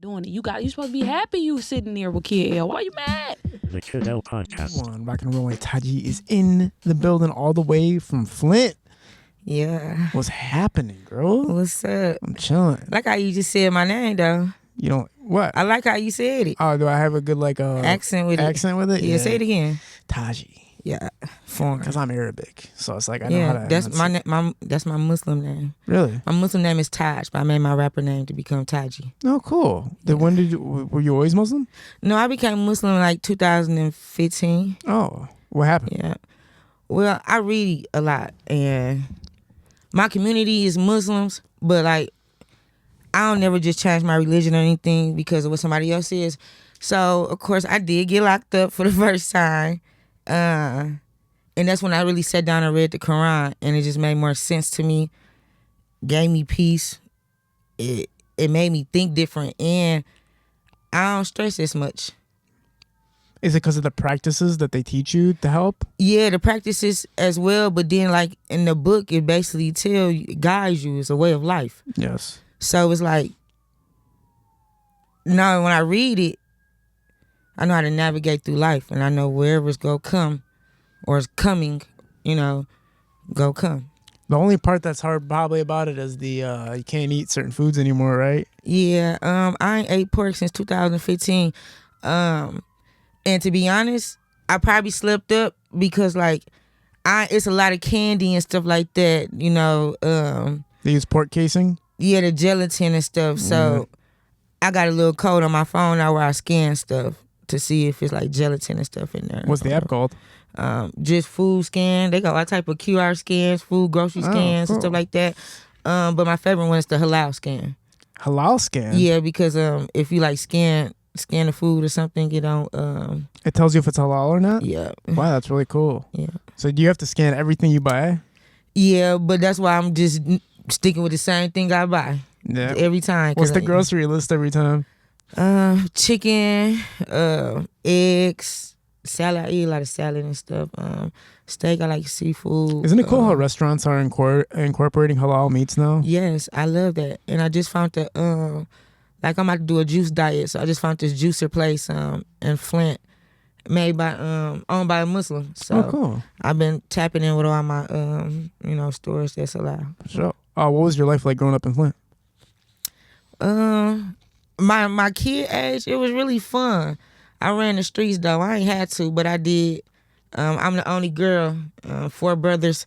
doing it. You supposed to be happy you sitting there with Kid L. Why you mad? The Kid L podcast. Come on, rock and rolling. Taaji is in the building all the way from Flint. Yeah. What's happening, girl? What's up? I'm chilling. Like how you just said my name though. You know what? I like how you said it. Oh, do I have a good accent with it? Yeah, say it again. Taaji. Yeah. Foreign. Because I'm Arabic, so it's like I know how to. That's my Muslim name. Really? My Muslim name is Taj, but I made my rapper name to become Taaji. Oh, cool. Then when were you always Muslim? No, I became Muslim in like 2015. Oh, what happened? Yeah. Well, I read a lot, and my community is Muslims, but like I don't never just change my religion or anything because of what somebody else is. So of course I did get locked up for the first time. And that's when I really sat down and read the Quran, and it just made more sense to me, gave me peace. It made me think different, and I don't stress as much. Is it because of the practices that they teach you to help? Yeah, the practices as well, but then like in the book, it basically guides you. It's a way of life. Yes. So it's like, now when I read it, I know how to navigate through life, and I know wherever it's gonna come, or it's coming, go come. The only part that's hard probably about it is the you can't eat certain foods anymore, right? Yeah, I ain't ate pork since 2015. And to be honest, I probably slipped up because like it's a lot of candy and stuff like that, They use pork casing? Yeah, the gelatin and stuff. So I got a little code on my phone now where I scan stuff to see if it's like gelatin and stuff in there. What's the app called? Just food scan. They got all type of QR scans, food grocery scans, cool. and stuff like that. But my favorite one is the Halal scan. Halal scan? Yeah, because if you like scan the food or something, it don't. It tells you if it's halal or not? Yeah. Wow, that's really cool. Yeah. So do you have to scan everything you buy? Yeah, but that's why I'm just sticking with the same thing I buy. Yeah. Every time. What's the grocery list every time? Chicken, eggs, salad. I eat a lot of salad and stuff. Steak, I like seafood. Isn't it cool how restaurants are incorporating halal meats now? Yes, I love that. And I just found that like I'm about to do a juice diet, so I just found this juicer place in Flint, made by owned by a Muslim. So cool. I've been tapping in with all my stores that's allowed. Sure. What was your life like growing up in Flint? My kid age, it was really fun. I ran the streets though. I ain't had to, but I did. I'm the only girl, 4 brothers,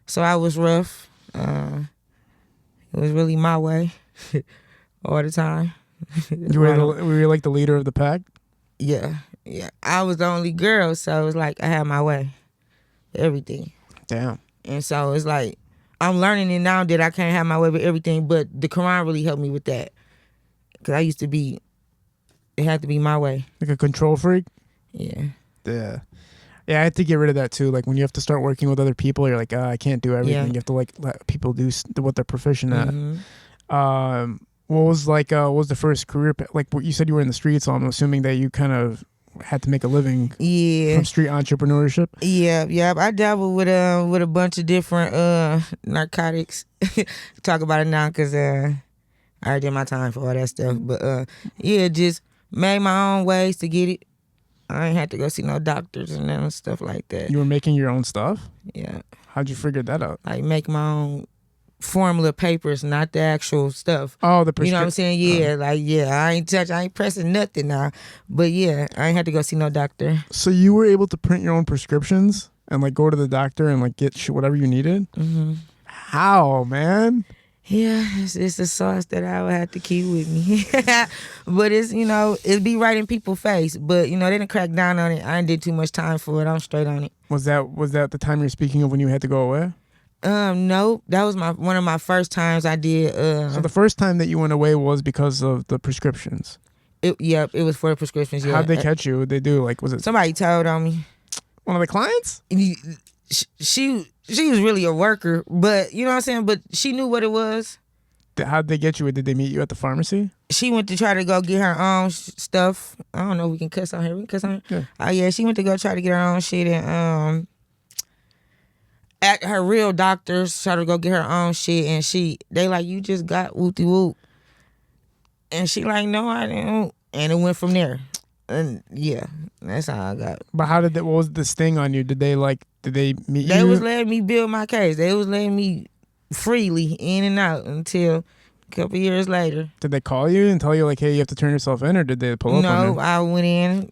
so I was rough. It was really my way all the time. Were you like the leader of the pack? Yeah. I was the only girl, so it was like I had my way. Everything. Damn. And so it's like I'm learning it now that I can't have my way with everything, but the Quran really helped me with that. Because I used to be, it had to be my way. Like a control freak? Yeah. Yeah. Yeah, I had to get rid of that too. Like when you have to start working with other people, you're like, I can't do everything. Yeah. You have to like let people do what they're proficient at. Mm-hmm. What was the first career? Like what you said you were in the streets, so I'm assuming that you kind of had to make a living from street entrepreneurship. Yeah. I dabbled with a bunch of different narcotics. Talk about it now because I already did my time for all that stuff. But just made my own ways to get it. I ain't had to go see no doctors and none stuff like that. You were making your own stuff? Yeah. How'd you figure that out? Like make my own formula papers, not the actual stuff. Oh, the prescription. You know what I'm saying? Yeah, I ain't pressing nothing now. But yeah, I ain't had to go see no doctor. So you were able to print your own prescriptions and like go to the doctor and like get whatever you needed? Mm-hmm. How, man? Yeah, it's the sauce that I would have to keep with me. But it's, it'd be right in people's face. But, they didn't crack down on it. I ain't did too much time for it. I'm straight on it. Was that the time you're speaking of when you had to go away? No, that was one of my first times I did. So the first time that you went away was because of the prescriptions? It was for the prescriptions, yeah. How'd they catch you? What'd they do? Like, was it... Somebody told on me. One of the clients? She was really a worker, but you know what I'm saying? But she knew what it was. How'd they get you? Did they meet you at the pharmacy? She went to try to go get her own stuff. I don't know if we can cuss on here. We can cuss on here? Yeah. Yeah, she went to go try to get her own shit and at her real doctors, try to go get her own shit, and they like, you just got whoopty whoop. And she like, no, I didn't. And it went from there. And yeah, that's how I got. But how did that? What was the sting on you? Did they meet you? They was letting me build my case. They was letting me freely in and out until a couple years later. Did they call you and tell you like, hey, you have to turn yourself in, or did they pull up on you? No, I went in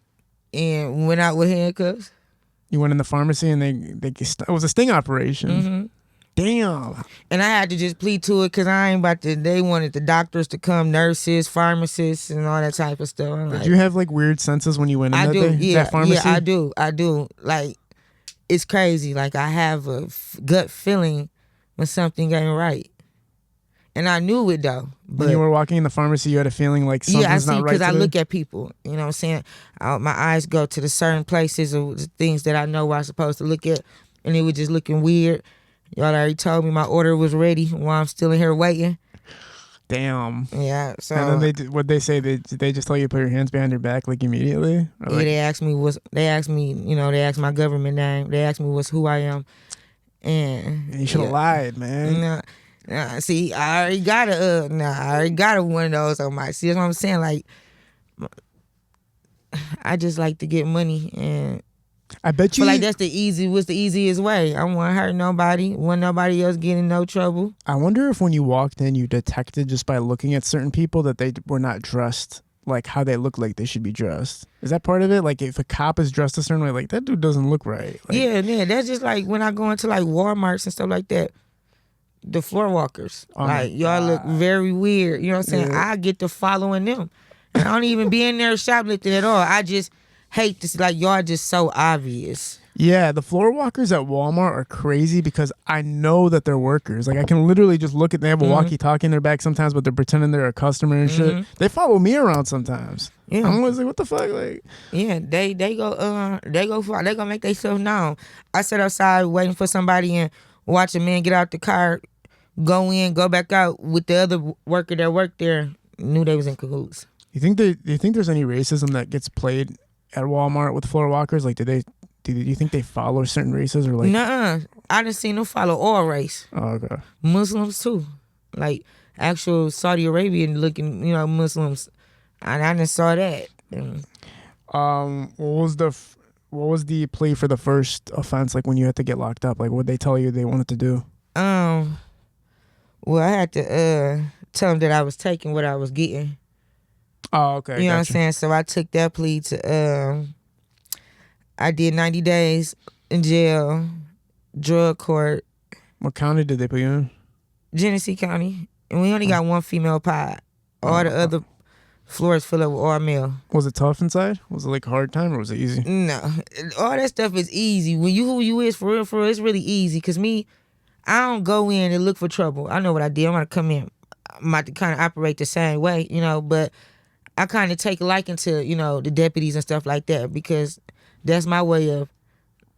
and went out with handcuffs. You went in the pharmacy and it was a sting operation. Mm-hmm. Damn. And I had to just plead to it because I ain't about to. They wanted the doctors to come, nurses, pharmacists, and all that type of stuff. I'm Did like, you have like weird senses when you went in I that do, day? yeah, That pharmacy? yeah, I do. Like, it's crazy. Like, I have a gut feeling when something ain't right, and I knew it though. But When you were walking in the pharmacy, you had a feeling like something's not right. Because I today? look at people. You know what I'm saying? My eyes go to the certain places or the things that I know I'm supposed to look at, and it was just looking weird. Y'all already told me my order was ready while I'm still in here waiting. Damn. Yeah, so And then what'd they say? Did they just tell you to put your hands behind your back like immediately? Or yeah, like, they asked me, they asked my government name. They asked me who I am. And you should have lied, man. Nah, see, I already got a one of those on my. See, that's what I'm saying. Like, I just like to get money, and I bet you. but like what's the easiest way? I don't want to hurt nobody. Want nobody else get in no trouble. I wonder if when you walked in, you detected just by looking at certain people that they were not dressed like how they look like they should be dressed. Is that part of it? Like if a cop is dressed a certain way, like that dude doesn't look right. Like, yeah. That's just like when I go into like Walmarts and stuff like that. The floor walkers, like y'all look very weird. You know what I'm saying? Yeah. I get to following them. And I don't even be in there shoplifting at all. I just hate this. Like, y'all just so obvious. Yeah, the floor walkers at Walmart are crazy because I know that they're workers. Like I can literally just look at they have a walkie-talkie in their back sometimes, but they're pretending they're a customer and shit. They follow me around sometimes. Yeah. I'm always like, what the fuck? Like, yeah, they go make themselves known. I sit outside waiting for somebody and watch a man get out the car, go in, go back out with the other worker that worked there. Knew they was in cahoots. do you think there's any racism that gets played at Walmart with floor walkers? Like, do you think they follow certain races or like? Nuh-uh. I done seen them follow all race. Oh, okay. Muslims too, like actual Saudi Arabian looking, Muslims. And I done saw that. What was the plea for the first offense? Like when you had to get locked up, like what they tell you they wanted to do? Well, I had to tell them that I was taking what I was getting. Oh, okay. You know what I'm saying? So I took that plea to I did 90 days in jail, drug court. What county did they put you in? Genesee County. And we only got one female pod. All the other floors full of all male. Was it tough inside? Was it like a hard time or was it easy? No. All that stuff is easy. When you who you is for real, it's really easy. Because me, I don't go in and look for trouble. I know what I did. I'm going to come in. I'm about to kind of operate the same way, but I kind of take a liking to, the deputies and stuff like that because that's my way of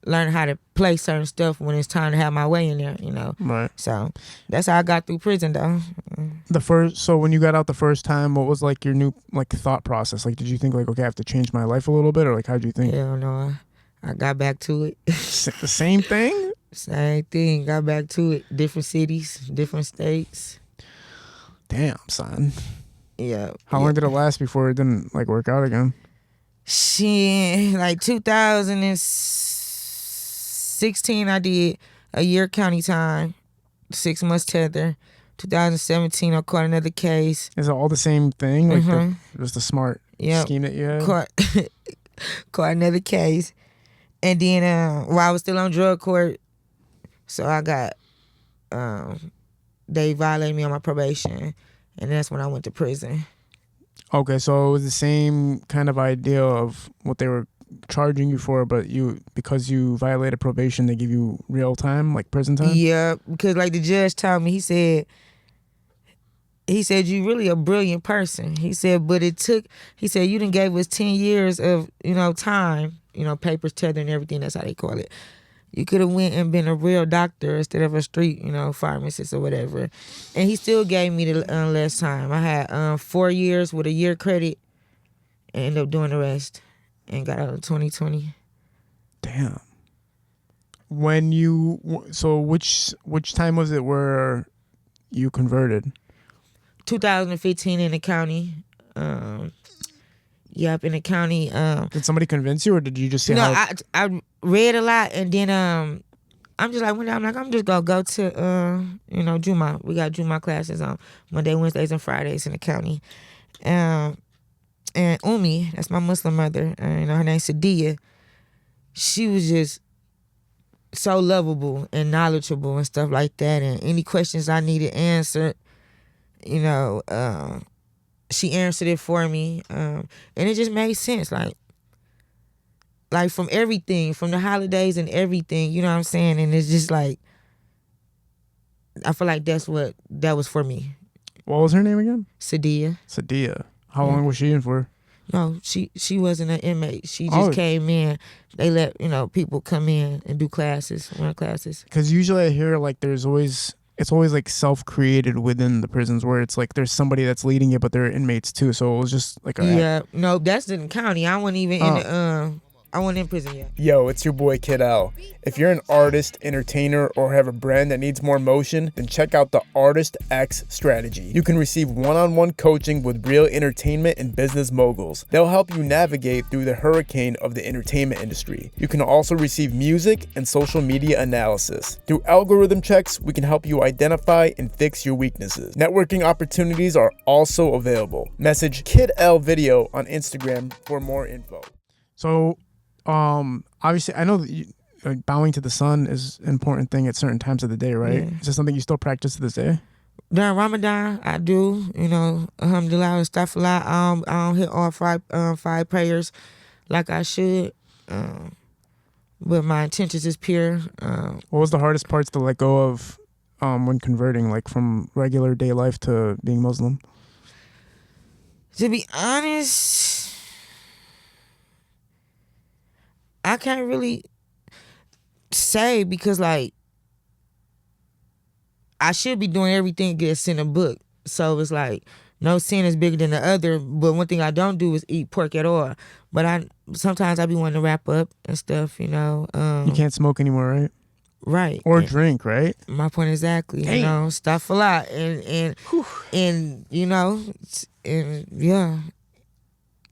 learning how to play certain stuff when it's time to have my way in there, Right. So that's how I got through prison, though. So when you got out the first time, what was like your new like thought process? Like, did you think like, okay, I have to change my life a little bit, or like, how did you think? Hell no, I got back to it. The same thing. Same thing. Got back to it. Different cities, different states. Damn, son. Yeah. How long did it last before it didn't like work out again? Shit, like 2016, I did a year county time, 6 months tether. 2017, I caught another case. Is it all the same thing? Like just a smart scheme that you had? Caught another case. And then while I was still on drug court, so I got, they violated me on my probation. And that's when I went to prison. Okay, so it was the same kind of idea of what they were charging you for, but because you violated probation, they give you real time, like prison time? Yeah, because like the judge told me, he said, you really a brilliant person. He said, but you done gave us 10 years of, time, papers, tether and everything, that's how they call it. You could have went and been a real doctor instead of a street, pharmacist or whatever. And he still gave me the less time. I had 4 years with a year credit and ended up doing the rest and got out in 2020. Damn. So which time was it where you converted? 2015 in the county. Yep, in the county. Did somebody convince you, or did you just say? No, how... I read a lot, and then I'm just like one day I'm like I'm just gonna go to Juma. We got Juma classes on Monday, Wednesdays, and Fridays in the county. And Umi, that's my Muslim mother, her name's Sadia. She was just so lovable and knowledgeable and stuff like that. And any questions I needed answered, she answered it for me. And it just made sense. Like from everything, from the holidays and everything, you know what I'm saying? And it's just like, I feel like that was for me. What was her name again? Sadia. Sadia. How long was she in for? No, she wasn't an inmate. She just came in. They let, people come in and do classes, run classes. Because usually I hear like it's always like self-created within the prisons where it's like there's somebody that's leading it, but they're inmates too. So it was just like no, that's in the county. I wasn't even in the I wasn't in prison yet. Yo, it's your boy Kid L. If you're an artist, entertainer, or have a brand that needs more motion, then check out the Artist X strategy. You can receive one-on-one coaching with real entertainment and business moguls. They'll help you navigate through the hurricane of the entertainment industry. You can also receive music and social media analysis. Through algorithm checks, we can help you identify and fix your weaknesses. Networking opportunities are also available. Message Kid L Video on Instagram for more info. So, obviously, I know that bowing to the sun is an important thing at certain times of the day, right? Yeah. Is this something you still practice to this day? During Ramadan, I do. Alhamdulillah and stuff a lot. I don't hit all five prayers like I should. But my intentions is pure. What was the hardest parts to let go of when converting, like from regular day life to being Muslim? To be honest, I can't really say because, like, I should be doing everything gets in a book. So it's like, no sin is bigger than the other. But one thing I don't do is eat pork at all. But sometimes I be wanting to wrap up and stuff, You can't smoke anymore, right? Right. Or drink, right? My point exactly. Damn. Stuff a lot. And yeah.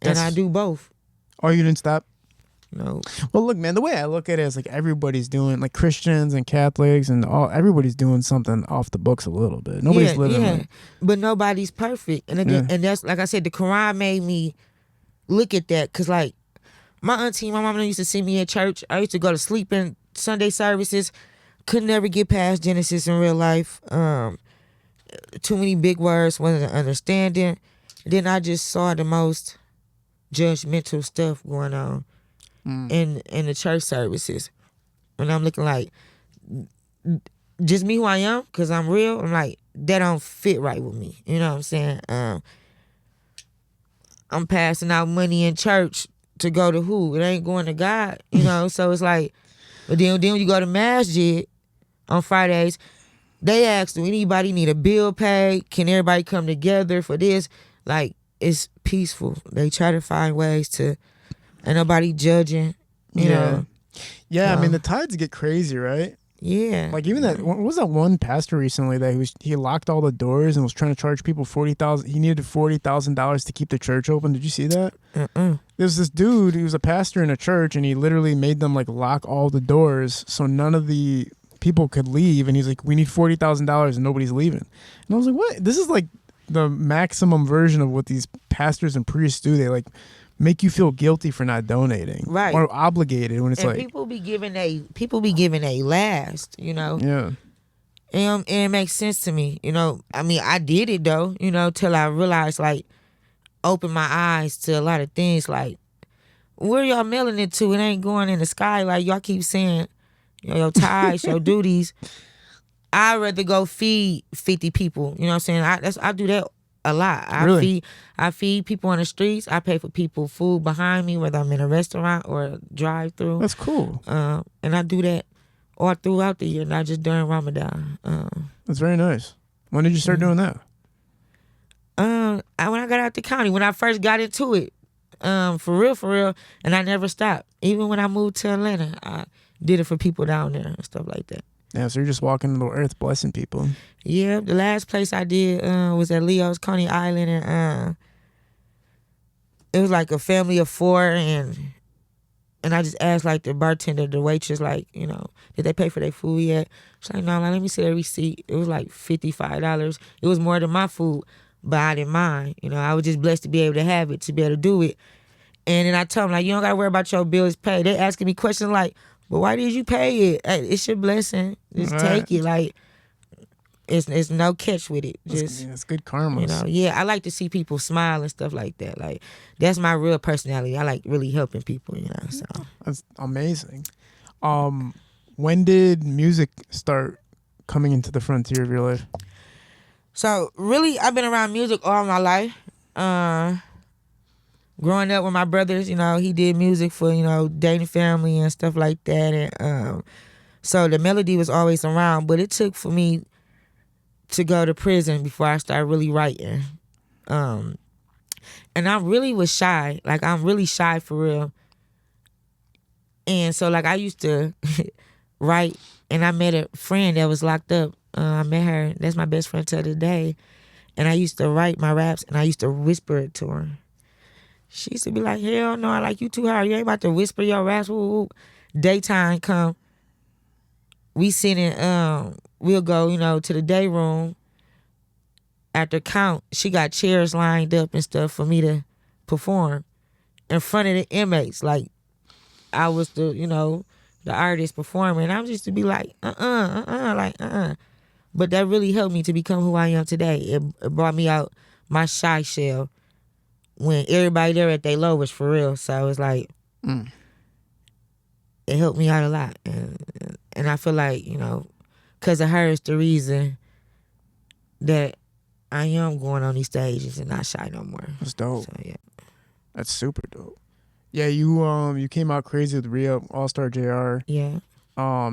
And I do both. Oh, you didn't stop? No. Well, look, man, the way I look at it is like everybody's doing, like Christians and Catholics and everybody's doing something off the books a little bit. Nobody's living it. But nobody's perfect. And again, and that's, like I said, the Quran made me look at that because, like, my auntie, my mama used to see me at church. I used to go to sleep in Sunday services. Could never get past Genesis in real life. Too many big words, wasn't understanding. Then I just saw the most judgmental stuff going on in the church services. And I'm looking like, just me who I am, because I'm real, I'm like, that don't fit right with me. You know what I'm saying? I'm passing out money in church to go to who? It ain't going to God, So it's like, but then when you go to masjid on Fridays, they ask, do anybody need a bill paid? Can everybody come together for this? Like, it's peaceful. They try to find ways to, and nobody judging, you know. Yeah, I mean, the tides get crazy, right? Yeah. Like, even that, what was that one pastor recently that he locked all the doors and was trying to charge people $40,000? He needed $40,000 to keep the church open. Did you see that? There's this dude, he was a pastor in a church, and he literally made them, like, lock all the doors so none of the people could leave. And he's like, we need $40,000 and nobody's leaving. And I was like, what? This is, like, the maximum version of what these pastors and priests do. They, like, make you feel guilty for not donating, right? Or obligated when it's and like people be giving a last, Yeah, and it makes sense to me, I mean, I did it though, till I realized, like, opened my eyes to a lot of things, like, where y'all mailing it to? It ain't going in the sky. Like, y'all keep saying, your ties, your duties. I'd rather go feed 50 people. You know what I'm saying? I do that a lot. I feed people on the streets. I pay for people food behind me, whether I'm in a restaurant or a drive-through. That's cool. And I do that all throughout the year, not just during Ramadan. That's very nice. When did you start doing that? When I got out the county, when I first got into it, for real, and I never stopped. Even when I moved to Atlanta, I did it for people down there and stuff like that. Yeah, so you're just walking the earth blessing people. Yeah, the last place I did was at Leo's Coney Island, and it was like a family of 4, and I just asked like the bartender, the waitress, like, you know, did they pay for their food yet? She's like, no, let me see their receipt. It was like $55. It was more than my food, but I didn't mind. You know, I was just blessed to be able to have it, to be able to do it. And then I told them, like, you don't got to worry about your bills paid. They asking me questions like, but why did you pay it? Hey, it's your blessing. Just take it. Like, it's no catch with it. Just it's good karma. You know, yeah, I like to see people smile and stuff like that. Like, that's my real personality. I like really helping people, you know. So that's amazing. When did music start coming into the frontier of your life? So really, I've been around music all my life. Growing up with my brothers, you know, he did music for, you know, dating family and stuff like that, and so the melody was always around. But it took for me to go to prison before I started really writing. And I really was shy. Like, I'm really shy for real. And so, like, I used to write, and I met a friend that was locked up. I met her. That's my best friend till today. And I used to write my raps, and I used to whisper it to her. She used to be like, hell no, I like you too hard. You ain't about to whisper your raps. Woo, woo. Daytime come. We sit in, we'll go, you know, to the day room. After count, she got chairs lined up and stuff for me to perform in front of the inmates. Like, I was the, you know, the artist performing. I used to be like, But that really helped me to become who I am today. It brought me out my shy shell when everybody there at their lowest, for real. So it's like, it helped me out a lot. And I feel like, you know, because of her, it's the reason that I am going on these stages and not shy no more. That's dope. So, yeah. That's super dope. Yeah, you came out crazy with Allstar JR. Yeah.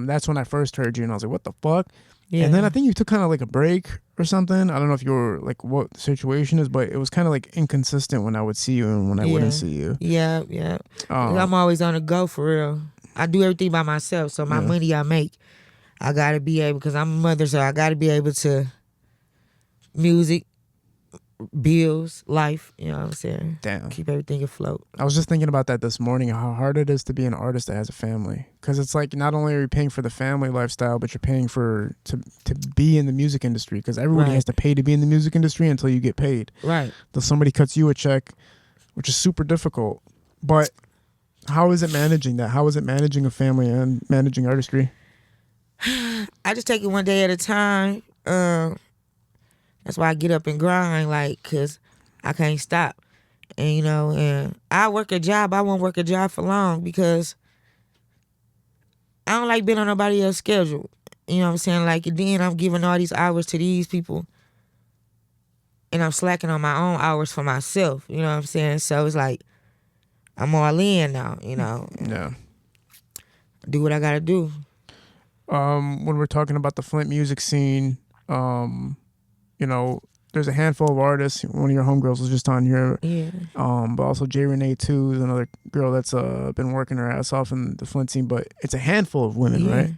That's when I first heard you, and I was like, what the fuck? Yeah. And then I think you took kind of like a break or something. I don't know if you were like what the situation is, but it was kind of like inconsistent when I would see you and when I wouldn't see you. Yeah. I'm always on the go, for real. I do everything by myself, so my money I make, I gotta be able, because I'm a mother, so I gotta be able to music, bills, life, you know what I'm saying? Damn. Keep everything afloat. I was just thinking about that this morning, how hard it is to be an artist that has a family. Because it's like, not only are you paying for the family lifestyle, but you're paying for to be in the music industry. Because everybody has to pay to be in the music industry until you get paid. Right. Till somebody cuts you a check, which is super difficult. But how is it managing that? How is it managing a family and managing artistry? I just take it one day at a time. That's why I get up and grind, like, because I can't stop. And, you know, and I work a job. I won't work a job for long because I don't like being on nobody else's schedule. You know what I'm saying? Like, then I'm giving all these hours to these people and I'm slacking on my own hours for myself. You know what I'm saying? So it's like, I'm all in now, you know. Yeah. Do what I got to do. When we're talking about the Flint music scene, you know, there's a handful of artists. One of your homegirls was just on here. Yeah. But also J. Renee too is another girl that's been working her ass off in the Flint scene. But it's a handful of women, right?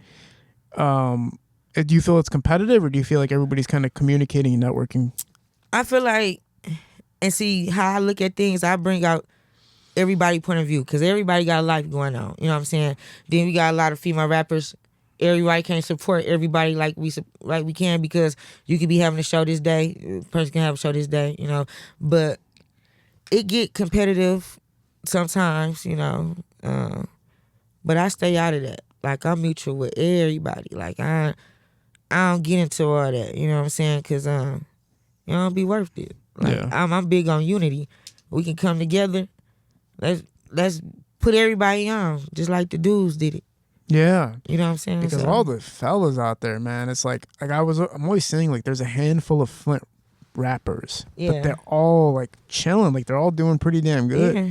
Do you feel it's competitive, or do you feel like everybody's kind of communicating and networking? I feel like, and see how I look at things, I bring out everybody's point of view, because everybody got a life going on. You know what I'm saying? Then we got a lot of female rappers. Everybody can't support everybody like we can, because you could be having a show this day, a person can have a show this day, you know. But it get competitive sometimes, you know. But I stay out of that. Like, I'm mutual with everybody. Like, I don't get into all that, you know what I'm saying? Because it don't be worth it. Like, I'm big on unity. We can come together. Let's put everybody on, just like the dudes did it. Yeah. You know what I'm saying? Because all the fellas out there, man, it's like I'm always saying, like, there's a handful of Flint rappers. Yeah. But they're all like chilling. Like, they're all doing pretty damn good. Yeah.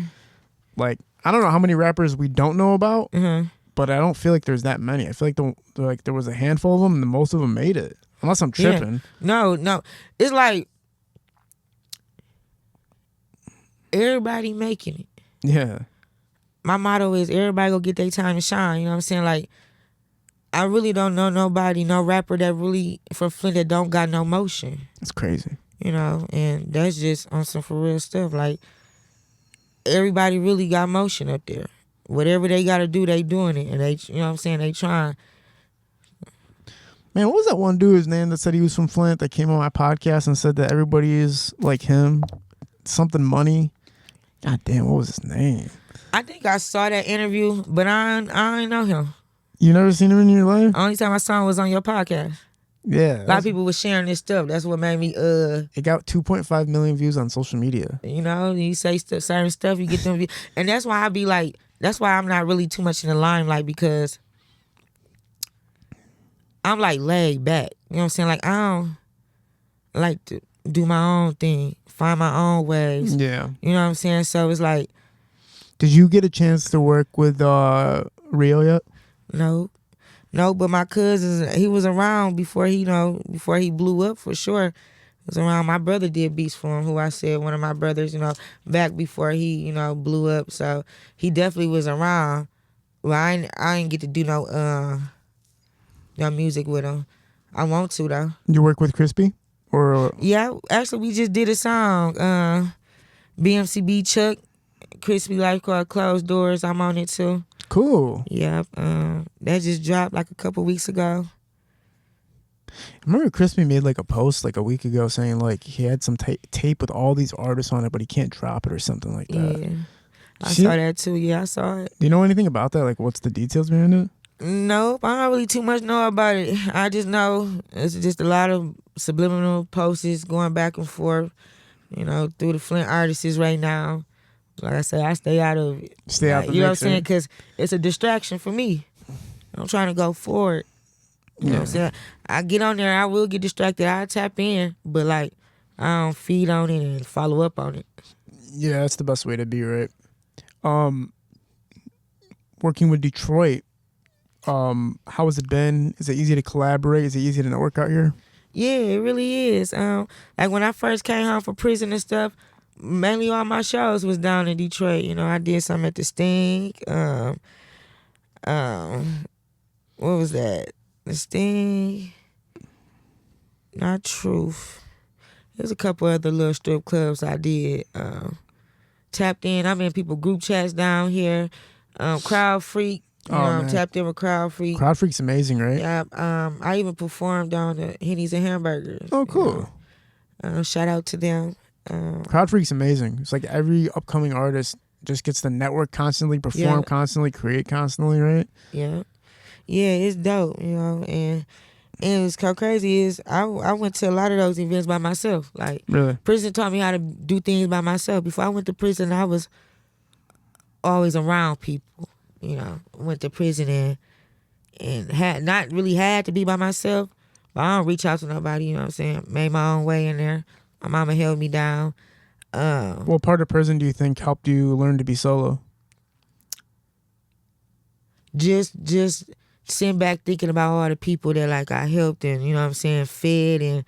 Like, I don't know how many rappers we don't know about, Mm-hmm. but I don't feel like there's that many. I feel like there was a handful of them and most of them made it. Unless I'm tripping. Yeah. No. It's like everybody making it. Yeah. My motto is everybody go get their time to shine. You know what I'm saying? Like, I really don't know nobody, no rapper that really from Flint that don't got no motion. It's crazy. You know, and that's just on some for real stuff. Like, everybody really got motion up there. Whatever they got to do, they doing it, and they, you know what I'm saying, they trying. Man, what was that one dude's name that said he was from Flint that came on my podcast and said that everybody is like him? Something Money. God damn, what was his name? I think I saw that interview, but I ain't know him. You never seen him in your life? Only time I saw him was on your podcast. Yeah. A lot of people were sharing this stuff. That's what made me It got 2.5 million views on social media. you know, you say certain stuff, you get them views. And that's why I be like, that's why I'm not really too much in the limelight, because I'm like laid back. You know what I'm saying? Like, I don't like to do my own thing, find my own ways. Yeah. You know what I'm saying? So it's like, Did you get a chance to work with Rio yet? no, but my cousin, he was around before he, before he blew up, for sure. He was around. My brother did beats for him, who I said, one of my brothers, back before he, blew up. So he definitely was around. Well, I ain't get to do no music with him. I want to though. You work with Crispy? Or Yeah, actually we just did a song. BMCB Chuck, Crispy Life called Closed Doors. I'm on it too. Cool. Yeah, that just dropped like a couple weeks ago. I remember Crispy made like a post like a week ago saying like he had some tape with all these artists on it, but he can't drop it or something like that. Yeah, I saw that too. Yeah, I saw it. Do you know anything about that? Like, what's the details behind it? Nope, I don't really too much know about it. I just know it's just a lot of subliminal posts going back and forth, through the Flint artists right now. Like I say, I stay out of it. Stay out the You know what I'm mix, saying? right? Because it's a distraction for me. I'm trying to go forward. You know what I'm saying? I get on there, I will get distracted. I tap in, but like I don't feed on it and follow up on it. Yeah, that's the best way to be, right? Working with Detroit, how has it been? Is it easy to collaborate? Is it easy to network out here? Yeah, it really is. Like when I first came home from prison and stuff, mainly all my shows was down in Detroit. I did some at the Sting. What was that? The Sting. Not Truth. There's a couple other little strip clubs I did. Tapped in. I'm in people group chats down here. Crowd Freak. Man. Tapped in with Crowd Freak. Crowd Freak's amazing, right? Yeah. I even performed on the Henny's and Hamburgers. Oh, cool. Shout out to them. Crowd Freak's amazing. It's like every upcoming artist just gets to network constantly, perform constantly, create constantly, right? Yeah. Yeah, it's dope, and what's so crazy is I went to a lot of those events by myself. Like, Really? prison taught me how to do things by myself. Before I went to prison, I was always around people. Went to prison and had not really had to be by myself, but I don't reach out to nobody, you know what I'm saying? Made my own way in there. My mama held me down. What part of prison do you think helped you learn to be solo? Just sitting back thinking about all the people that like I helped and, fed and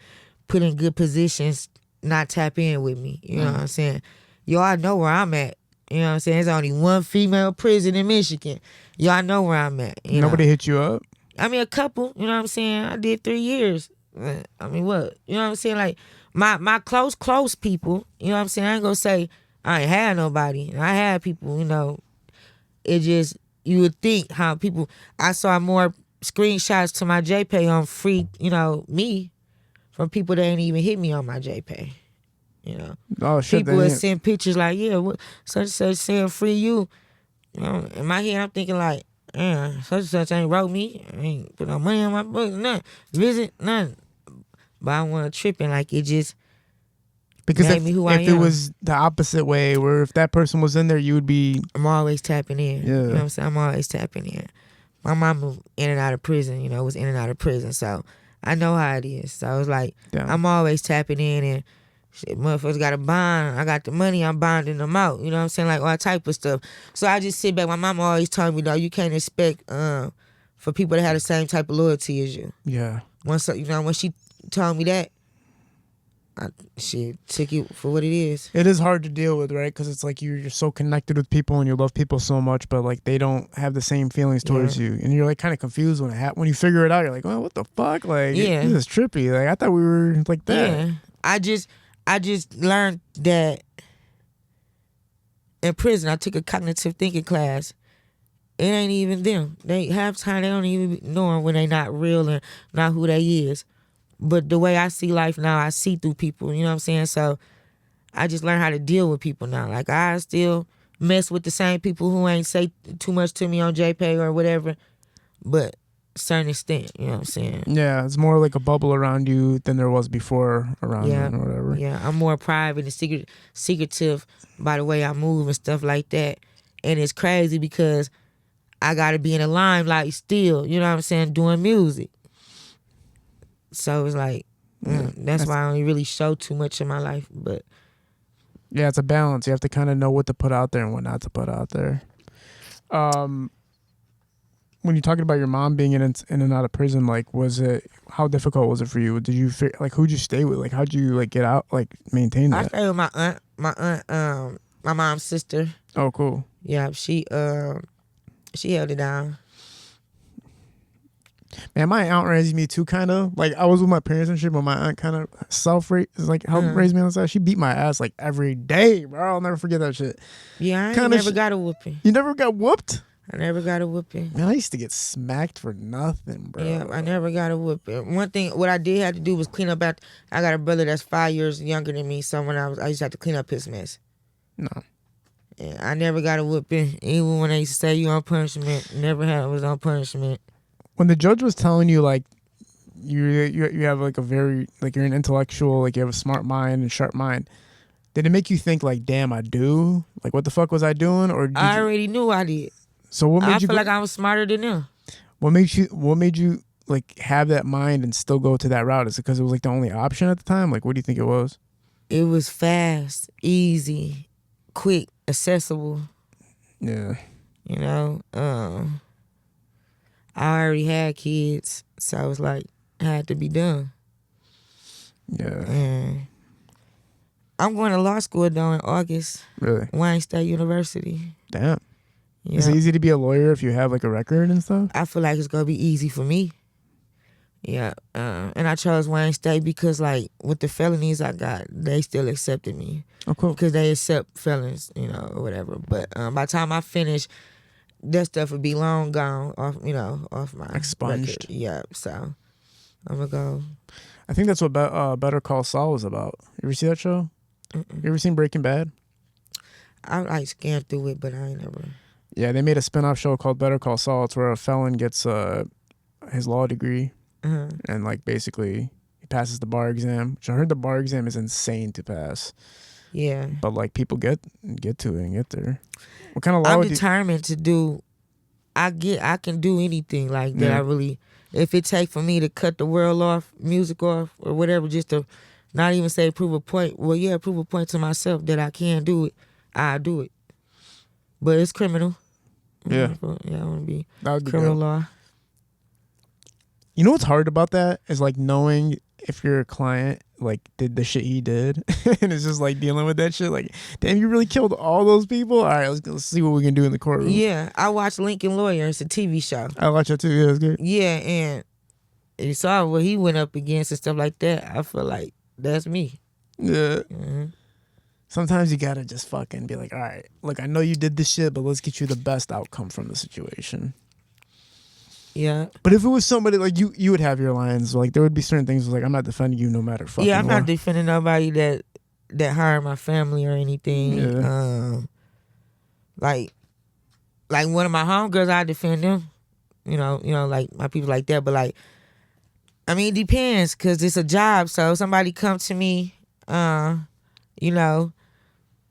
put in good positions, not tap in with me. You know what I'm saying? Y'all know where I'm at. You know what I'm saying? There's only one female prison in Michigan. Y'all know where I'm at. Nobody hit you up? I mean, a couple. You know what I'm saying? I did 3 years. I mean, what? You know what I'm saying? Like, my close people, you know what I'm saying? I ain't gonna say I ain't had nobody. I had people, it just, you would think how people, I saw more screenshots to my JPay on free, me, from people that ain't even hit me on my JPay. Oh, shit. People would send pictures like, yeah, what, such and such saying free you. In my head, I'm thinking like, such and such ain't wrote me, ain't put no money on my book, nothing, visit, nothing. But I wasn't tripping, like it just because made me who I am. If it was the opposite way, where if that person was in there, you would be... I'm always tapping in. Yeah. You know what I'm saying? I'm always tapping in. My mama in and out of prison, was in and out of prison, so I know how it is. So I was like, I'm always tapping in and shit, motherfuckers got a bond. I got the money, I'm bonding them out. You know what I'm saying? Like all type of stuff. So I just sit back. My mama always told me, though, you can't expect for people to have the same type of loyalty as you. Yeah. When she told me that, I took it for what it is. It is hard to deal with, right? Because it's like you're so connected with people and you love people so much, but like they don't have the same feelings towards you, and you're like kind of confused when you figure it out. You're like, well, what the fuck? Like, this is trippy. Like I thought we were like that. Yeah, I just learned that in prison, I took a cognitive thinking class. It ain't even them. They half time they don't even be knowing when they not real and not who they is. But the way I see life now, I see through people. You know what I'm saying? So I just learned how to deal with people now. Like I still mess with the same people who ain't say too much to me on JPay or whatever, but certain extent. You know what I'm saying? Yeah, it's more like a bubble around you than there was before around them or whatever. Yeah, I'm more private and secretive by the way I move and stuff like that. And it's crazy because I gotta be in the limelight still, you know what I'm saying, doing music. So it's like, that's why I don't really show too much in my life. But yeah, it's a balance. You have to kind of know what to put out there and what not to put out there. When you're talking about your mom being in and out of prison, like, how difficult was it for you? Did you like, who'd you stay with? Like, how'd you like get out, like maintain that? I stayed with my aunt, my mom's sister. Oh, cool. Yeah, she held it down. Man, my aunt raised me too, kind of. Like, I was with my parents and shit, but my aunt kind of helped raise me on the side. She beat my ass, like, every day, bro. I'll never forget that shit. Yeah, I never got a whooping. You never got whooped? I never got a whooping. Man, I used to get smacked for nothing, bro. Yeah, I never got a whooping. One thing, what I did have to do was clean up after. I got a brother that's 5 years younger than me, so when I used to have to clean up his mess. No. Yeah, I never got a whooping. Even when they used to say you on punishment, was on punishment. When the judge was telling you, like, you have like a very, like, you're an intellectual, like you have a smart mind and sharp mind, did it make you think like, damn, I do? Like, what the fuck was I doing? Or I already knew I did. So what made I you feel like I was smarter than them. What made you like have that mind and still go to that route? Is it because it was like the only option at the time? Like, what do you think it was? It was fast, easy, quick, accessible. Yeah. You know, I already had kids, so I was like, I had to be done. Yeah. And I'm going to law school though in August. Really? Wayne State University. Damn. Yeah. Is it easy to be a lawyer if you have like a record and stuff? I feel like it's gonna be easy for me. Yeah. And I chose Wayne State because like with the felonies I got, they still accepted me. Oh, cool. Because they accept felons, you know, or whatever. But by the time I finish, that stuff would be long gone off my expunged. record. Yeah. So I'm gonna go. I think that's what Better Call Saul was about. You ever see that show? Mm-mm. You ever seen Breaking Bad? I like scanned through it, but I ain't never. Yeah, they made a spin-off show called Better Call Saul. It's where a felon gets his law degree and like basically he passes the bar exam. Which I heard the bar exam is insane to pass. Yeah. But like people get to it and get there. What kind of law? I'm determined to do. I can do anything like that. Yeah. I really, if it take for me to cut the world off, music off, or whatever, just to not even say prove a point. Well, yeah, prove a point to myself that I can do it. I'll do it. But it's criminal. Yeah. Yeah, I want to be Be criminal dope. law. You know what's hard about that is like knowing if your client like did the shit he did, and it's just like dealing with that shit. Like, damn, you really killed all those people. All right, let's see what we can do in the courtroom. Yeah, I watched Lincoln Lawyer. It's a TV show. I watch that too. Yeah, it's good. Yeah, and you saw what he went up against and stuff like that. I feel like that's me. Yeah. Mm-hmm. Sometimes you gotta just fucking be like, all right, look, I know you did this shit, but let's get you the best outcome from the situation. Yeah. But if it was somebody like you would have your lines. Like there would be certain things like I'm not defending you no matter fucking. Yeah, I'm not what. defending nobody that harmed my family or anything. Yeah. Like one of my homegirls, I defend them. You know, like my people like that. But like, I mean, it depends because it's a job. So if somebody come to me,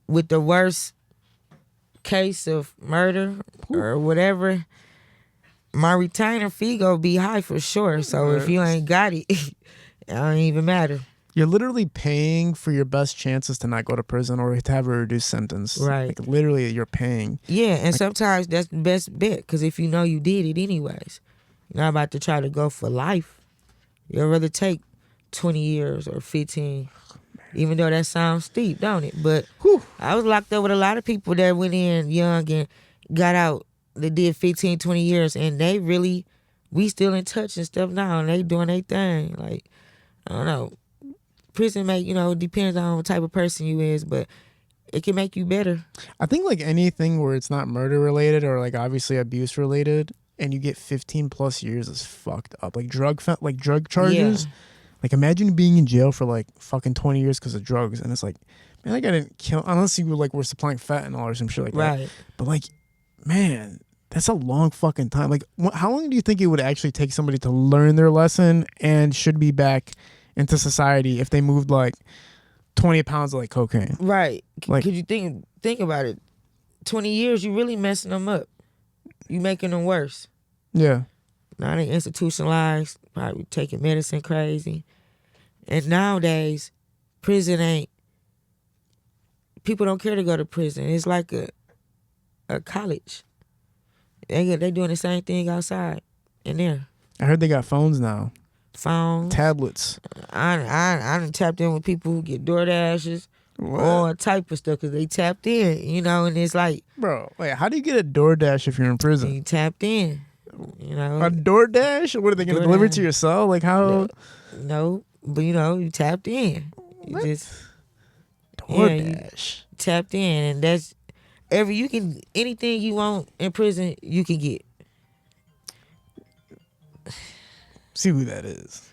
with the worst case of murder or whatever, my retainer fee gonna be high for sure. So if you ain't got it, it don't even matter. You're literally paying for your best chances to not go to prison or to have a reduced sentence. Right. Like literally you're paying. Yeah, and sometimes that's the best bet because if you know you did it anyways, you're not about to try to go for life. You'd rather take 20 years or 15, even though that sounds steep, don't it? But I was locked up with a lot of people that went in young and got out. They did 15, 20 years, and we still in touch and stuff now, and they doing their thing. Like, I don't know. Prison it depends on what type of person you is, but it can make you better. I think like anything where it's not murder related or like obviously abuse related, and you get 15 plus years is fucked up. Like drug charges. Yeah. Like imagine being in jail for like fucking 20 years because of drugs, and it's like, man, like I didn't kill unless you were supplying fentanyl or some shit like that. Right. But like, man, that's a long fucking time. Like, how long do you think it would actually take somebody to learn their lesson and should be back into society if they moved like 20 pounds of like cocaine? Right. Like- Could you think about it? 20 years, you really messing them up. You making them worse. Yeah. Now they institutionalized, probably taking medicine crazy. And nowadays, prison ain't, people don't care to go to prison. It's like a college. They doing the same thing outside in there. I heard they got phones now. Phones. Tablets. I done tapped in with people who get DoorDashes, What? all type of stuff, because they tapped in, and it's like, Bro, wait, how do you get a DoorDash if you're in prison? you tapped in, A DoorDash? What are they going to deliver it to your cell? Like how? No, but you tapped in. You What? just DoorDash. tapped in, and that's anything you want in prison, you can get. See who that is.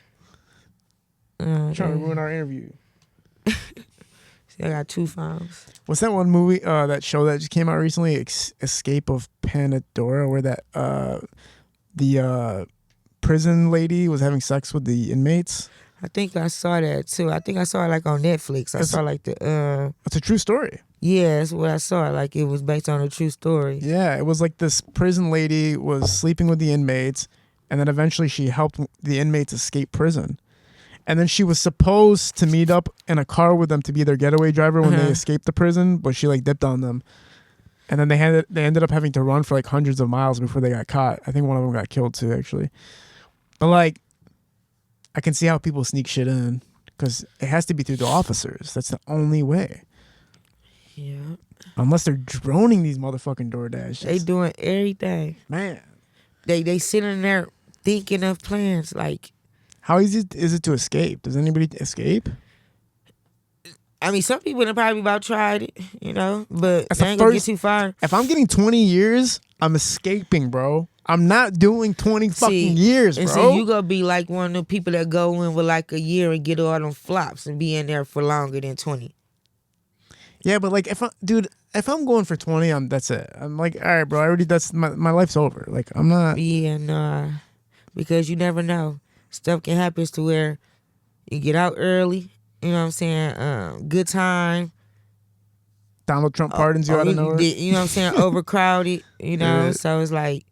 Trying to ruin our interview. I got 2 phones. What's that one movie, that show that just came out recently, Escape of Pandora, where that the prison lady was having sex with the inmates? I think I saw that too. I think I saw it like on Netflix. I saw like It's a true story. yeah, that's what I saw. Like it was based on a true story. Yeah, it was like this prison lady was sleeping with the inmates, and then eventually she helped the inmates escape prison. And then she was supposed to meet up in a car with them to be their getaway driver when they escaped the prison, but she like dipped on them. And then they ended up having to run for like hundreds of miles before they got caught. I think one of them got killed too, actually. But like, I can see how people sneak shit in because it has to be through the officers. That's the only way. Yeah. Unless they're droning these motherfucking DoorDashes. They doing everything. Man. They sitting there thinking of plans. Like, How easy is it to escape? Does anybody escape? I mean, some people have probably about tried it, but That's they the ain't gonna get first- too far. If I'm getting 20 years, I'm escaping, bro. I'm not doing 20 fucking years, bro. And see, you gonna be like one of the people that go in with like a year and get all them flops and be in there for longer than 20. Yeah, but like if I'm going for 20, that's it. I'm like, all right, bro. That's my life's over. Like I'm not. Yeah, nah, because you never know. Stuff can happen to where you get out early. You know what I'm saying? Good time. Donald Trump pardons you out of nowhere. You know what I'm saying? Overcrowded. Yeah. So it's like,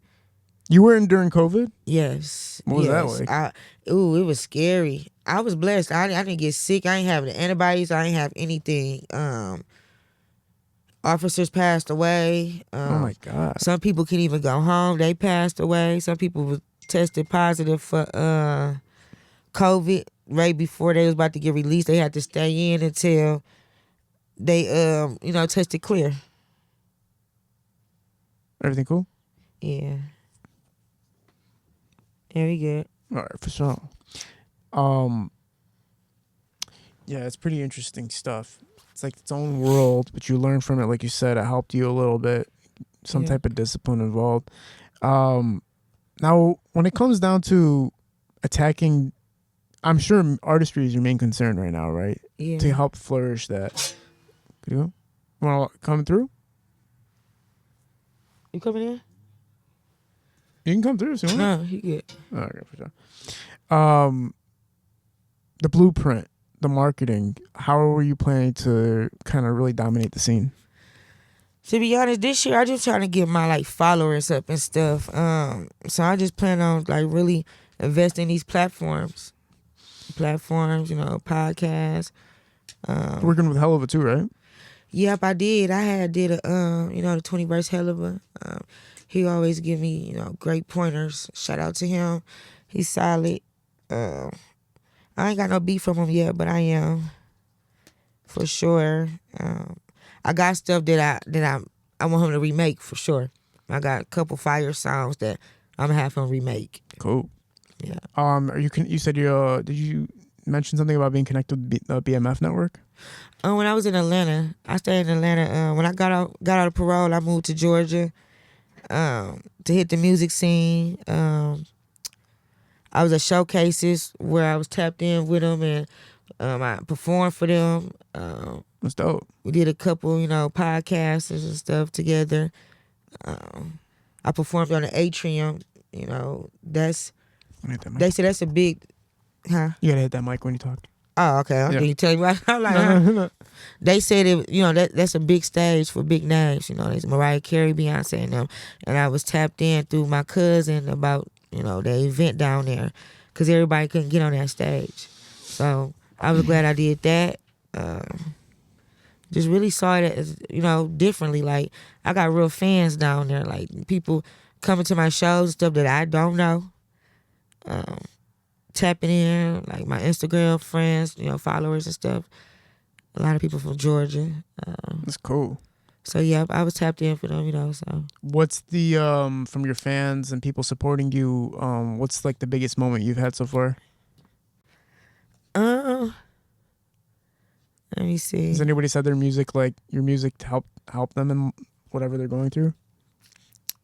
You were in during COVID? yes. What was that yes. like? It was scary. I was blessed. I didn't get sick. I ain't have the antibodies. I ain't have anything. Officers passed away. Oh my God. Some people can't even go home. They passed away. Some people were tested positive for COVID right before they was about to get released. They had to stay in until they tested clear. Everything cool? Yeah. Very good. All right, for sure. Yeah, it's pretty interesting stuff. It's like its own world, but you learn from it. Like you said, it helped you a little bit. Some Yeah. type of discipline involved. Now, when it comes down to attacking, I'm sure artistry is your main concern right now, right? Yeah. To help flourish that. Could you go? Want to come through? You coming in? You can come through if you want. No, you good. Okay, for sure. The blueprint, the marketing, how are you planning to kind of really dominate the scene? To be honest, this year I just trying to get my followers up and stuff. So I just plan on really investing in these platforms. Podcasts. Working with Hell of a too, right? Yep, I did. I had did a the 20 verse Helliver. He always give me, great pointers. Shout out to him. He's solid. I ain't got no beef from him yet, but I am. For sure. I got stuff that I want him to remake for sure. I got a couple fire songs that I'm gonna have him remake. Cool. Yeah. You said you did you mentioned something about being connected with the BMF network. When I was in Atlanta, I stayed in Atlanta. When I got out of parole, I moved to Georgia to hit the music scene. I was at showcases where I was tapped in with them, and I performed for them. That's dope. We did a couple, podcasts and stuff together. I performed on the Atrium. They say that's a big, huh? You gotta hit that mic when you talk. Oh, okay. Yeah. Can you tell me? I'm like, huh? No. They said it. That's a big stage for big names. There's Mariah Carey, Beyonce, and them. And I was tapped in through my cousin about the event down there, because everybody couldn't get on that stage. So I was glad I did that. Just really saw it as differently. Like, I got real fans down there. Like, people coming to my shows and stuff that I don't know. Tapping in, like my Instagram friends, followers and stuff. A lot of people from Georgia. That's cool. So yeah, I was tapped in for them, so. What's the from your fans and people supporting you, what's like the biggest moment you've had so far? Let me see. Has anybody said your music to help them in whatever they're going through?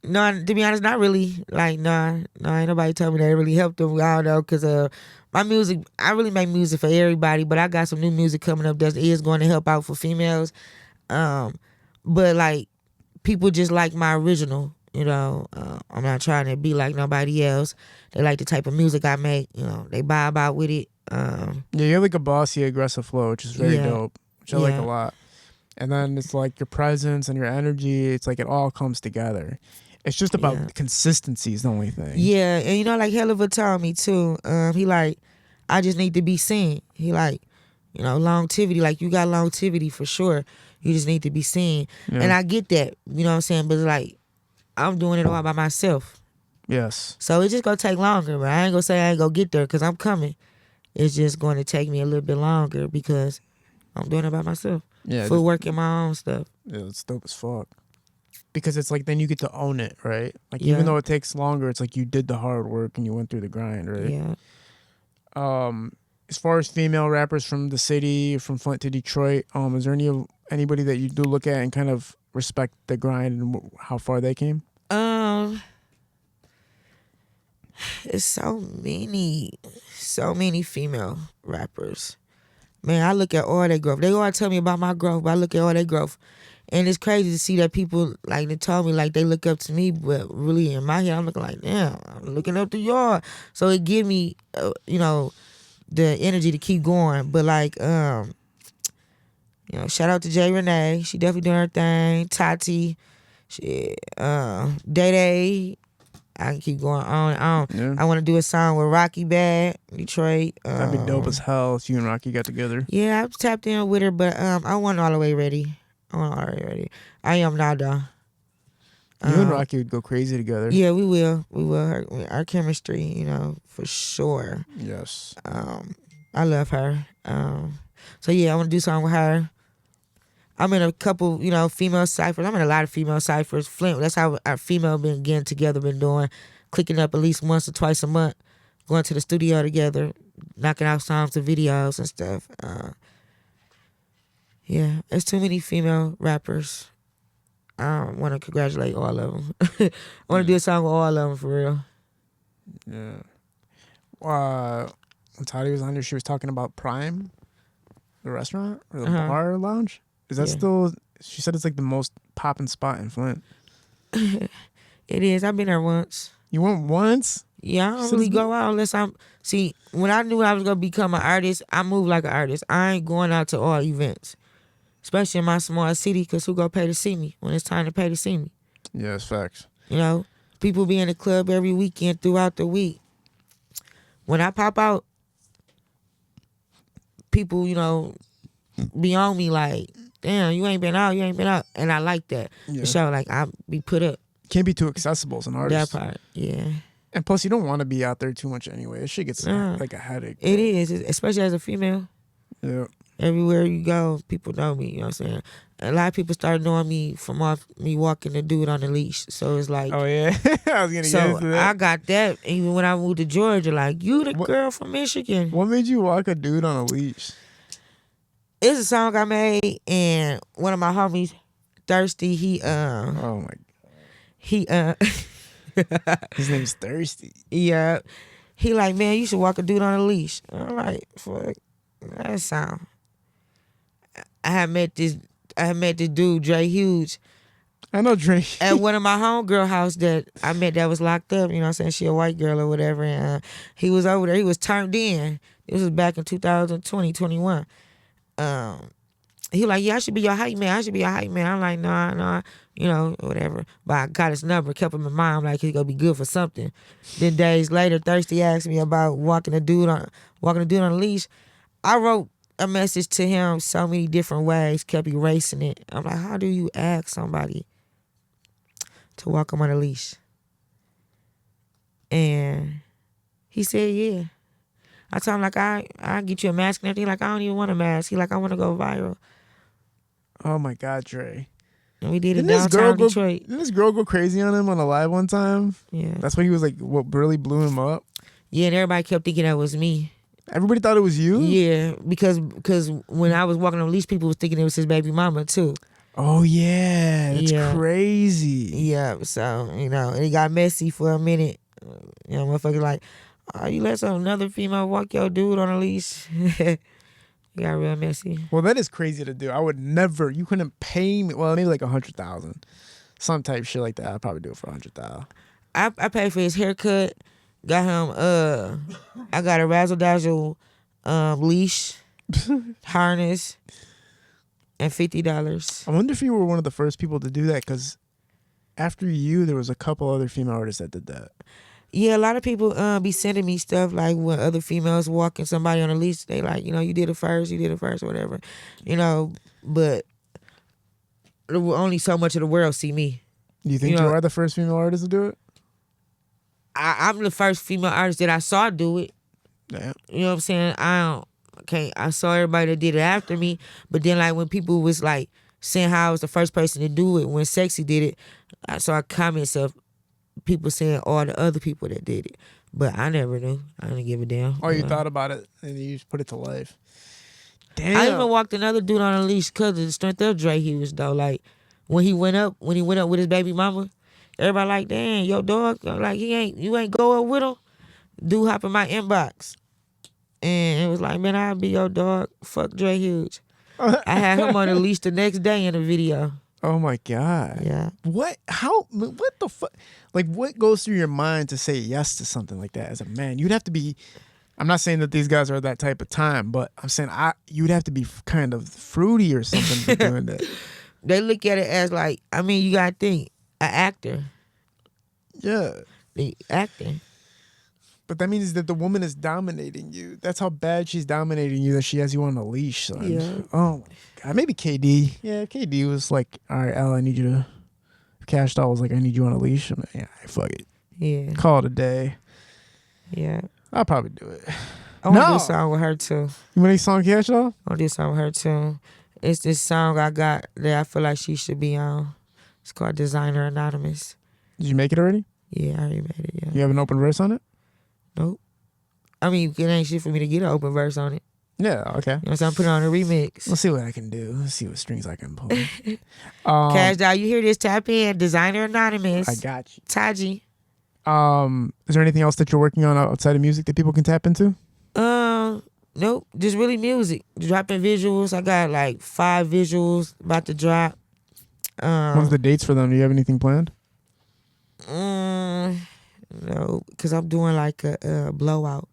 No, to be honest, not really. Like, no, ain't nobody told me that it really helped them. I don't know, because my music, I really make music for everybody, but I got some new music coming up that is going to help out for females. But, like, people just like my original, I'm not trying to be like nobody else. They like the type of music I make, they vibe out with it. Yeah, you have like a bossy, aggressive flow, which is very dope, which I like a lot. And then it's like your presence and your energy, it's like it all comes together. It's just about consistency is the only thing. Yeah, and like Helliver told me too. He like, I just need to be seen. He like, longevity. Like, you got longevity for sure. You just need to be seen. Yeah. And I get that. You know what I'm saying? But it's like, I'm doing it all by myself. Yes. So it's just gonna take longer. But I ain't gonna say I ain't gonna get there, because I'm coming. It's just going to take me a little bit longer because I'm doing it by myself. Yeah. Footwork and my own stuff. Yeah, it's dope as fuck. Because it's like, then you get to own it, right? Like, even though it takes longer, it's like you did the hard work and you went through the grind, right? Yeah. As far as female rappers from the city, from Flint to Detroit, is there anybody that you do look at and kind of respect the grind and how far they came? It's so many female rappers. Man, I look at all their growth. They all tell me about my growth, but I look at all their growth. And it's crazy to see that people, like, they told me, like, they look up to me, but really in my head, I'm looking like, damn, I'm looking up to y'all. So it give me, the energy to keep going. But, like, shout out to J. Renee. She definitely doing her thing. Taaji. Day. I can keep going on and on. Yeah. I want to do a song with Rocky Bad, Detroit. That'd be dope as hell if you and Rocky got together. Yeah, I tapped in with her, but I wasn't all the way ready. I am now, though. You and Rocky would go crazy together. Yeah, we will. We will. Our chemistry, for sure. Yes. I love her. So, yeah, I want to do something with her. I'm in a couple, female ciphers. I'm in a lot of female ciphers. Flint, that's how our female been getting together, been doing, clicking up at least once or twice a month, going to the studio together, knocking out songs and videos and stuff. Yeah, there's too many female rappers. I want to congratulate all of them. I want to do a song with all of them, for real. Yeah. When Taaji was on here, she was talking about Prime, the restaurant, or the bar or lounge. Is that still, she said it's like the most popping spot in Flint. It is. I've been there once. You went once? Yeah, I don't really go out unless see, when I knew I was going to become an artist, I moved like an artist. I ain't going out to all events, especially in my small city, because who going to pay to see me when it's time to pay to see me? Yeah, it's facts. People be in the club every weekend throughout the week. When I pop out, people, be on me like, damn, you ain't been out. And I like that. Yeah. The show, like, I be put up. Can't be too accessible as an artist. That part, yeah. And plus, you don't want to be out there too much anyway. It shit gets like a headache. It is, especially as a female. Yeah. Everywhere you go, people know me. You know what I'm saying? A lot of people started knowing me from off me walking the dude on the leash. So it's like, Oh yeah, I was gonna get into I that. got that even when I moved to Georgia. Like, you the girl from Michigan. What made you walk a dude on a leash? It's a song I made, and one of my homies, Thirsty, Oh my, he his name's Thirsty. yeah, he like, man, you should walk a dude on a leash. I'm like, fuck, that sound. I had met this dude, Dre Hughes, I know Drake. at one of my homegirl house that I met that was locked up. You know what I'm saying? She a white girl or whatever. And he was over there. He was turned in. This was back in 2020, 21. He like, yeah, I should be your hype man. I'm like, nah, you know, whatever. But I got his number, kept him in mind. I'm like, he's gonna be good for something. Then days later, Thirsty asked me about walking a dude on a leash. I wrote a message to him so many different ways, kept erasing it. I'm like, how do you ask somebody to walk him on a leash? And he said, yeah. I told him, like, I get you a mask and everything. Like, I don't even want a mask. He like, I want to go viral. Oh my God, Dre. And we did it Didn't this downtown girl Detroit. Didn't this girl go crazy on him on a live one time? Yeah. That's why he was like, what really blew him up? Yeah, and everybody kept thinking that was me. Everybody thought it was you? Yeah, because when I was walking on the leash, people was thinking it was his baby mama, too. Oh yeah, that's Yeah. crazy. Yeah, so, you know, and it got messy for a minute. You know, motherfucker like, oh, you let another female walk your dude on a leash? It got real messy. Well, that is crazy to do. I would never. You couldn't pay me. Well, maybe like 100,000, some type shit like that. I'd probably do it for 100,000. I paid for his haircut. Got him. I got a razzle dazzle leash, harness, and $50. I wonder if you were one of the first people to do that, because after you, there was a couple other female artists that did that. Yeah, a lot of people be sending me stuff like when other females walking somebody on a leash, they like, you know, you did it first, whatever. You know, but only so much of the world see me. Do you think you are the first female artist to do it? I'm the first female artist that I saw do it. Yeah. You know what I'm saying? I saw everybody that did it after me, but then like when people was like saying how I was the first person to do it when Sexy did it, I saw comments of people saying all the other people that did it. But I never knew. I didn't give a damn. Oh, you thought about it and you just put it to life. Damn. I even walked another dude on a leash because of the strength of Dre Hughes though. Like when he went up with his baby mama, everybody like, damn, your dog, like you ain't go up with him. Dude hop in my inbox. And it was like, man, I'll be your dog. Fuck Dre Hughes. I had him on a leash the next day in the video. Oh my God. Yeah. What the fuck? Like, what goes through your mind to say yes to something like that as a man? You'd have to be, I'm not saying that these guys are that type of time, but I'm saying you'd have to be kind of fruity or something for doing that. They look at it as like, I mean, you gotta think, an actor. Yeah. The acting. But that means that the woman is dominating you. That's how bad she's dominating you, that she has you on a leash, son. Yeah. Oh, my God. Maybe KD. Yeah, KD was like, all right, Al, I need you to... Cash Doll was like, I need you on a leash. I'm like, yeah, fuck it. Yeah. Call it a day. Yeah. I'll probably do it. I want to do a song with her, too. You want to song Cash Doll? I want to do a song with her, too. It's this song I got that I feel like she should be on. It's called Designer Anonymous. Did you make it already? Yeah, I already made it, yeah. You have an open verse on it? Nope. I mean, it ain't shit for me to get an open verse on it. Yeah, okay. You know what I'm saying? I'm putting on a remix. Let's see what I can do. Let's see what strings I can pull. Cash Doll, you hear this? Tap in. Designer Anonymous. I got you. Taaji. Is there anything else that you're working on outside of music that people can tap into? Nope. Just really music. Dropping visuals. I got like 5 visuals about to drop. When's the dates for them? Do you have anything planned? No, because I'm doing like a blowout.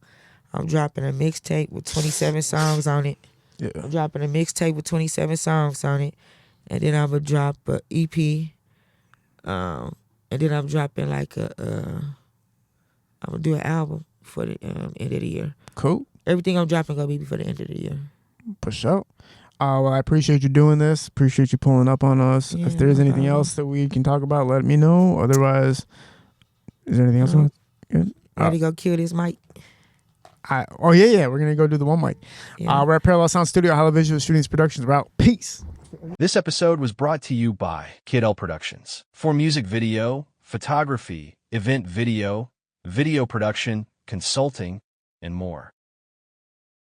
I'm dropping a mixtape with 27 songs on it. Yeah. I'm dropping a mixtape with 27 songs on it. And then I'm going to drop an EP. And then I'm dropping like I'm going to do an album for the end of the year. Cool. Everything I'm dropping going to be before the end of the year. For sure. Well, I appreciate you doing this. Appreciate you pulling up on us. Yeah, if there's anything else that we can talk about, let me know. Otherwise, is there anything else? Good. Ready to go kill this mic? Yeah. We're gonna go do the one mic. Yeah. We're at Parallel Sound Studio, Hollow Visual Studios Productions. We're out. Peace. This episode was brought to you by Kid L Productions. For music video, photography, event video, video production, consulting, and more.